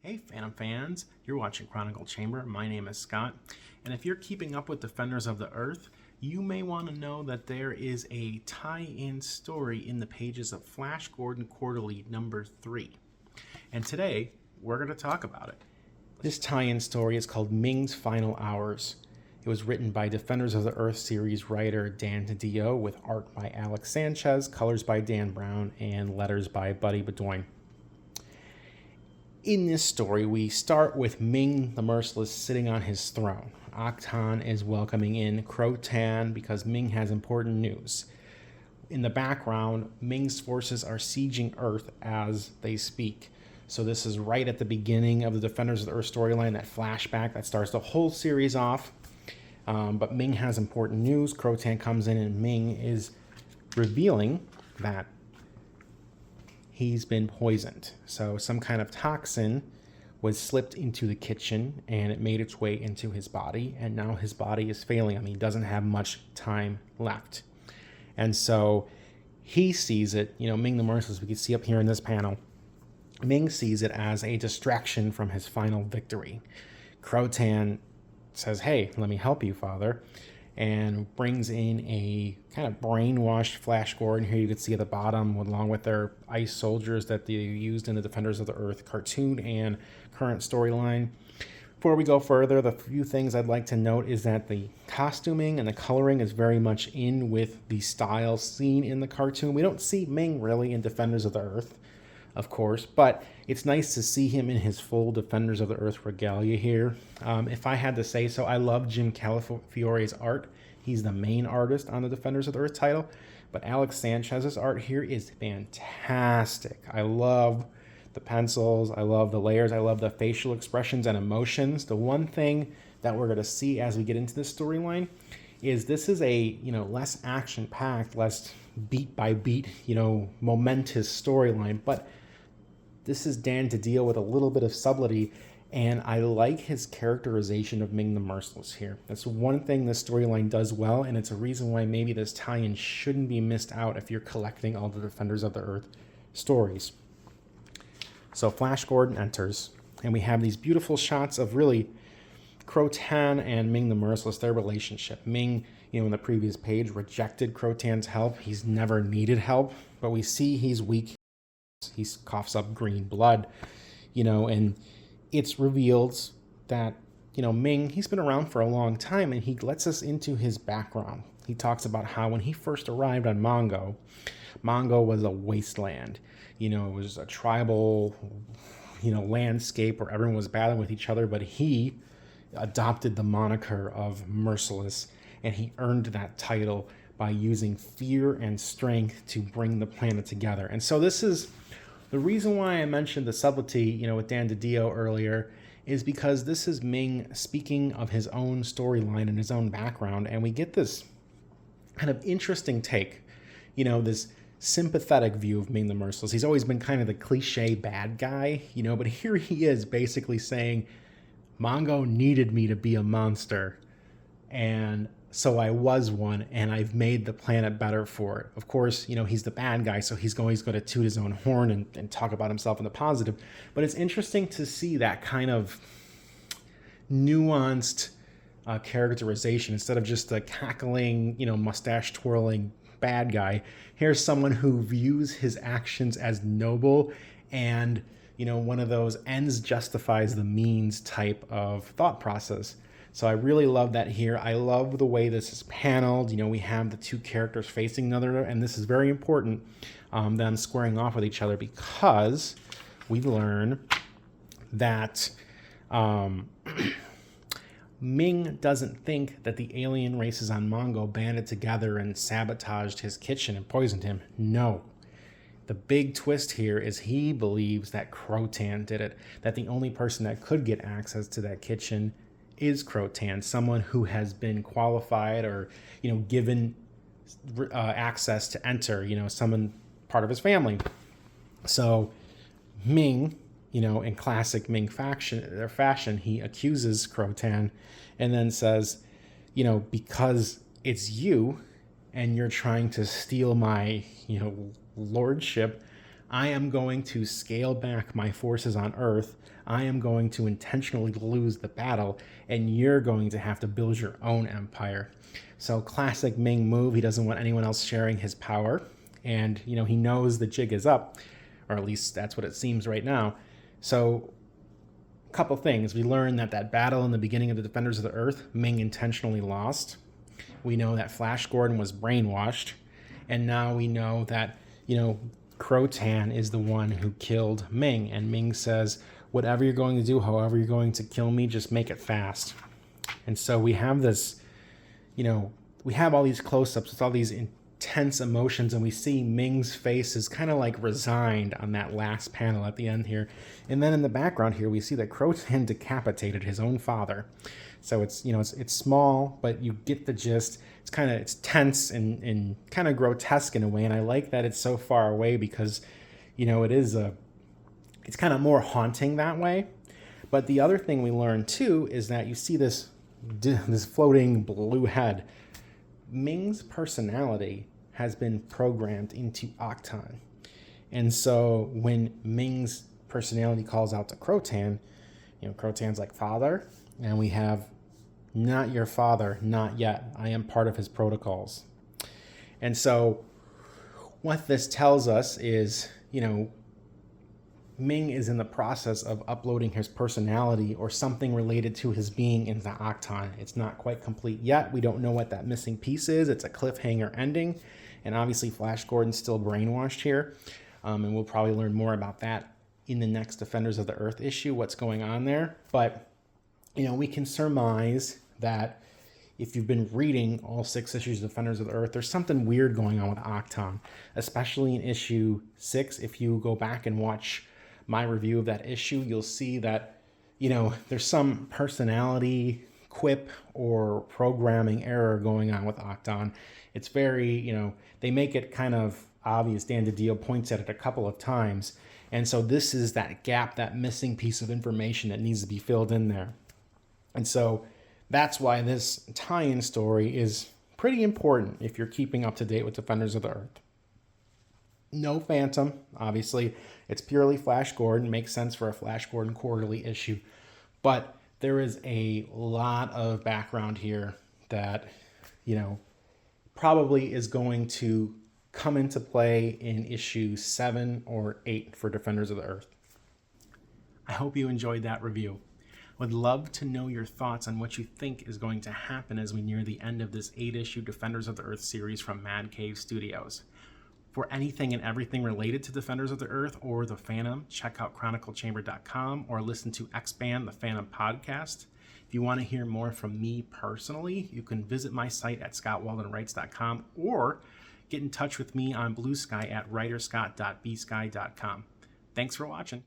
Hey Phantom fans, you're watching Chronicle Chamber. My name is Scott, and if you're keeping up with Defenders of the Earth, you may want to know that there is a tie-in story in the pages of Flash Gordon Quarterly number 3. And today, we're going to talk about it. This tie-in story is called Ming's Final Hours. It was written by Defenders of the Earth series writer Dan DiDio with art by Alex Sanchez, colors by Dan Brown, and letters by Buddy Beaudoin. In this story, we start with Ming the Merciless sitting on his throne. Octan is welcoming in Crotan because Ming has important news. In the background, Ming's forces are sieging Earth as they speak. So this is right at the beginning of the Defenders of the Earth storyline, that flashback that starts the whole series off. But Ming has important news. Crotan comes in and Ming is revealing that he's been poisoned. So some kind of toxin was slipped into the kitchen and it made its way into his body, and now his body is failing him. He doesn't have much time left. And so he sees it, Ming the Merciless, we can see up here in this panel, Ming sees it as a distraction from his final victory. Crotan says, "Hey, let me help you, Father," and brings in a kind of brainwashed Flash Gordon. Here you can see at the bottom, along with their ice soldiers that they used in the Defenders of the Earth cartoon and current storyline. Before we go further, the few things I'd like to note is that the costuming and the coloring is very much in with the style seen in the cartoon. We don't see Ming really in Defenders of the Earth, of course, but it's nice to see him in his full Defenders of the Earth regalia here. If I had to say so, I love Jim Calafiore's art. He's the main artist on the Defenders of the Earth title, but Alex Sanchez's art here is fantastic. I love the pencils, I love the layers, I love the facial expressions and emotions. The one thing that we're going to see as we get into this storyline is this is a, less action-packed, less beat-by-beat, momentous storyline, but this is Dan DiDio with a little bit of subtlety, and I like his characterization of Ming the Merciless here. That's one thing this storyline does well, and it's a reason why maybe this tie-in shouldn't be missed out if you're collecting all the Defenders of the Earth stories. So Flash Gordon enters, and we have these beautiful shots of really Crotan and Ming the Merciless, their relationship. Ming, in the previous page, rejected Crotan's help. He's never needed help, but we see he's weak. He coughs up green blood, and it's revealed that, Ming, he's been around for a long time, and he lets us into his background. He talks about how when he first arrived on Mongo was a wasteland. It was a tribal, landscape where everyone was battling with each other, but he adopted the moniker of Merciless, and he earned that title by using fear and strength to bring the planet together. And so this is the reason why I mentioned the subtlety, with Dan DiDio earlier, is because this is Ming speaking of his own storyline and his own background, and we get this kind of interesting take, this sympathetic view of Ming the Merciless. He's always been kind of the cliche bad guy, but here he is basically saying, Mongo needed me to be a monster, and so I was one, and I've made the planet better for it. Of course, he's the bad guy, so he's always going to toot his own horn and talk about himself in the positive. But it's interesting to see that kind of nuanced characterization instead of just the cackling, mustache twirling bad guy. Here's someone who views his actions as noble and, one of those ends justifies the means type of thought process. So I really love that here. I love the way this is paneled. We have the two characters facing another, and this is very important, them squaring off with each other, because we learn that Ming doesn't think that the alien races on Mongo banded together and sabotaged his kitchen and poisoned him. No. The big twist here is he believes that Crotan did it, that the only person that could get access to that kitchen is Crotan, someone who has been qualified or, given access to enter, someone part of his family. So Ming, in classic Ming fashion, he accuses Crotan and then says, because it's you and you're trying to steal my, lordship, I am going to scale back my forces on Earth. I am going to intentionally lose the battle, and you're going to have to build your own empire. So classic Ming move. He doesn't want anyone else sharing his power. And, he knows the jig is up, or at least that's what it seems right now. So a couple things. We learned that battle in the beginning of the Defenders of the Earth, Ming intentionally lost. We know that Flash Gordon was brainwashed. And now we know that, Crotan is the one who killed Ming. And Ming says, whatever you're going to do, however you're going to kill me, just make it fast. And so we have this, we have all these close-ups with all these intense emotions, and we see Ming's face is kind of like resigned on that last panel at the end here. And then in the background here, we see that Crotan decapitated his own father. So it's, it's small, but you get the gist. It's tense and kind of grotesque in a way. And I like that it's so far away because, it's kind of more haunting that way. But the other thing we learn too is that you see this floating blue head. Ming's personality has been programmed into Octon. And so when Ming's personality calls out to Crotan, Crotan's like, father, and we have, not your father, not yet. I am part of his protocols. And so what this tells us is, Ming is in the process of uploading his personality or something related to his being into Octon. It's not quite complete yet. We don't know what that missing piece is. It's a cliffhanger ending. And obviously Flash Gordon's still brainwashed here. And we'll probably learn more about that in the next Defenders of the Earth issue, what's going on there. But, we can surmise that if you've been reading all 6 issues of Defenders of the Earth, there's something weird going on with Octon, especially in issue 6. If you go back and watch my review of that issue, you'll see that, there's some personality quip or programming error going on with Octon. It's very, they make it kind of obvious. Dan DiDio points at it a couple of times. And so this is that gap, that missing piece of information that needs to be filled in there. And so that's why this tie-in story is pretty important if you're keeping up to date with Defenders of the Earth. No Phantom, obviously. It's purely Flash Gordon. Makes sense for a Flash Gordon quarterly issue. But there is a lot of background here that, probably is going to come into play in issue 7 or 8 for Defenders of the Earth. I hope you enjoyed that review. Would love to know your thoughts on what you think is going to happen as we near the end of this 8-issue Defenders of the Earth series from Mad Cave Studios. For anything and everything related to Defenders of the Earth or the Phantom, check out chroniclechamber.com or listen to X-Band, the Phantom podcast. If you want to hear more from me personally, you can visit my site at scottwaldenwrites.com or get in touch with me on Blue Sky at writerscott.bsky.com. Thanks for watching.